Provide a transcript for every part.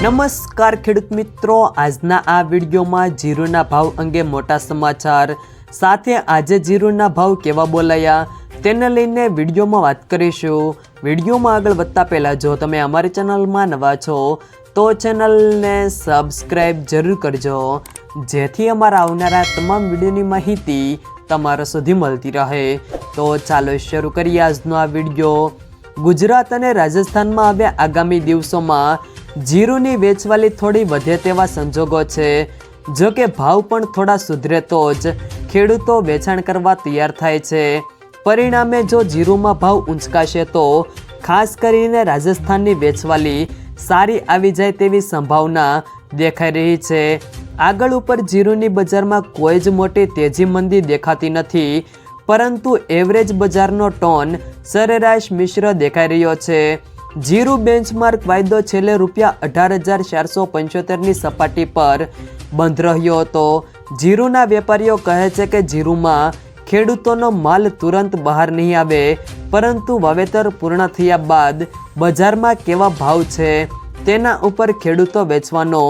નમસ્કાર ખેડૂત મિત્રો, આજના આ વિડીયોમાં જીરુના ભાવ અંગે મોટા સમાચાર સાથે આજે જીરુના ભાવ કેવા બોલાયા તેને લઈને વિડીયોમાં વાત કરીશું। વિડીયોમાં આગળ વધતા પહેલાં જો તમે અમારી ચેનલમાં નવા છો તો ચેનલને સબસ્ક્રાઈબ જરૂર કરજો, જેથી અમારા આવનારા તમામ વિડીયોની માહિતી તમારા સુધી મળતી રહે। તો ચાલો શરૂ કરીએ આજનો આ વિડીયો। ગુજરાત અને રાજસ્થાનમાં આવ્યા આગામી દિવસોમાં જીરુની વેચવાલી થોડી વધે તેવા સંજોગો છે। જો કે ભાવ પણ થોડા સુધરે તો જ ખેડૂતો વેચાણ કરવા તૈયાર થાય છે। પરિણામે જો જીરુમાં ભાવ ઊંચકાશે તો ખાસ કરીને રાજસ્થાનની વેચવાલી સારી આવી જાય તેવી સંભાવના દેખાઈ રહી છે। આગળ ઉપર જીરુની બજારમાં કોઈ જ મોટી તેજી મંદી દેખાતી નથી, પરંતુ એવરેજ બજારનો ટોન સરેરાશ મિશ્ર દેખાઈ રહ્યો છે। જીરુ બેન્ચમાર્ક વાયદો છેલ્લે ₹18,475ની સપાટી પર બંધ રહ્યો હતો। જીરુના વેપારીઓ કહે છે કે જીરુમાં ખેડૂતોનો માલ તુરંત બહાર નહીં આવે, પરંતુ વાવેતર પૂર્ણ થયા બાદ બજારમાં કેવા ભાવ છે તેના ઉપર ખેડૂતો વેચવાનો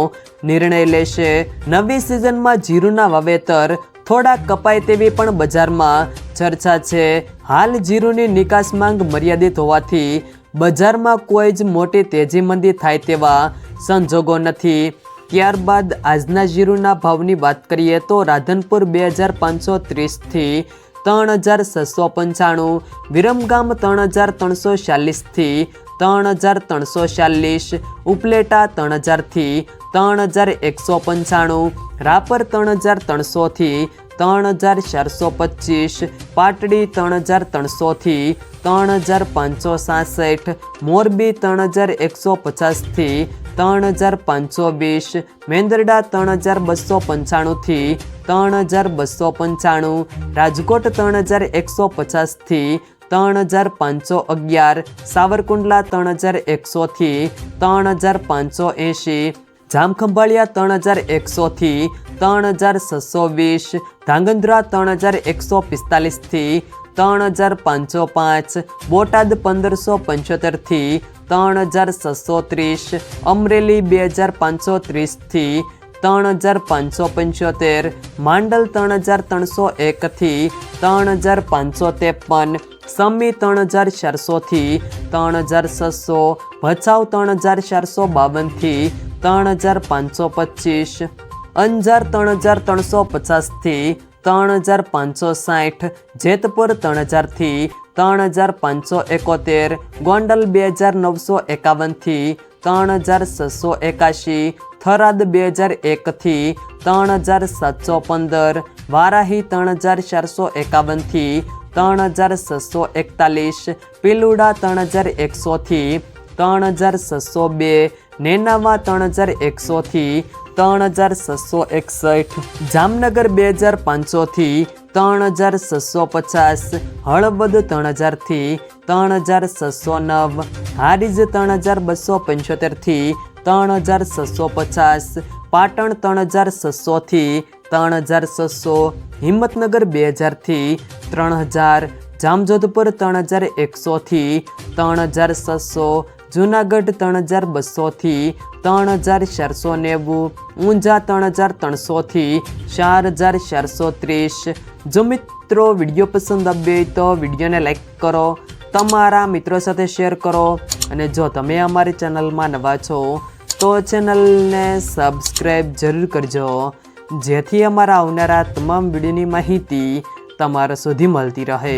નિર્ણય લેશે। નવી સિઝનમાં જીરુના વાવેતર થોડા કપાય તેવી પણ બજારમાં ચર્ચા છે। હાલ જીરુની નિકાસ માંગ મર્યાદિત હોવાથી બજારમાં કોઈ જ મોટી તેજી મંદી થાય તેવા સંજોગો નથી। ત્યારબાદ આજના જીરુના ભાવની વાત કરીએ તો રાધનપુર 2,530થી 3,695, વિરમગામ 3,346થી 3,346, ઉપલેટા 3,000થી 3,195, રાપર 3,300થી 3,425, પાટડી 3,300થી 3,567, મોરબી 3,150થી 3,520, મેંદરડા 3,295થી 3,295, રાજકોટ 3,150થી 3,511, સાવરકુંડલા 3,100થી 3,580, જામખંભાળિયા 3,100થી 3,620, ધાંગધ્રા 3,145થી 3,505, બોટાદ 1,575થી 3,630, અમરેલી 2,530થી 3,575, માંડલ 3,301થી 3,553, સમી 3,400થી 3,600, ભચાઉ 3,452થી 3,525, અંજાર 3,350થી 3,560, જેતપુર 3,000થી 3,571, ગોંડલ 2,951થી 3,681, થરાદ 2,001થી 3,715, વારાહી 3,451થી 3,641, પિલુડા 3,100થી 3,602, નેનાવા 3,100થી 3,661, જામનગર 2,500થી 3,650, હળવદ 3,000થી 3,609, હારીજ 3,275થી 3,650, પાટણ 3,600થી 3,600, હિંમતનગર 2,000થી 3,000, જામજોધપુર 3,100થી 3,600, જૂનાગઢ 3,200થી 3,490, ઊંઝા 3,300થી 4,430। જો મિત્રો વિડીયો પસંદ આવ્યો તો વિડીયોને લાઈક કરો, તમારા મિત્રો સાથે શેર કરો, અને જો તમે અમારી ચેનલમાં નવા છો તો ચેનલને સબસ્ક્રાઈબ જરૂર કરજો, જેથી અમારા આવનારા તમામ વિડીયોની માહિતી તમારા સુધી મળતી રહે।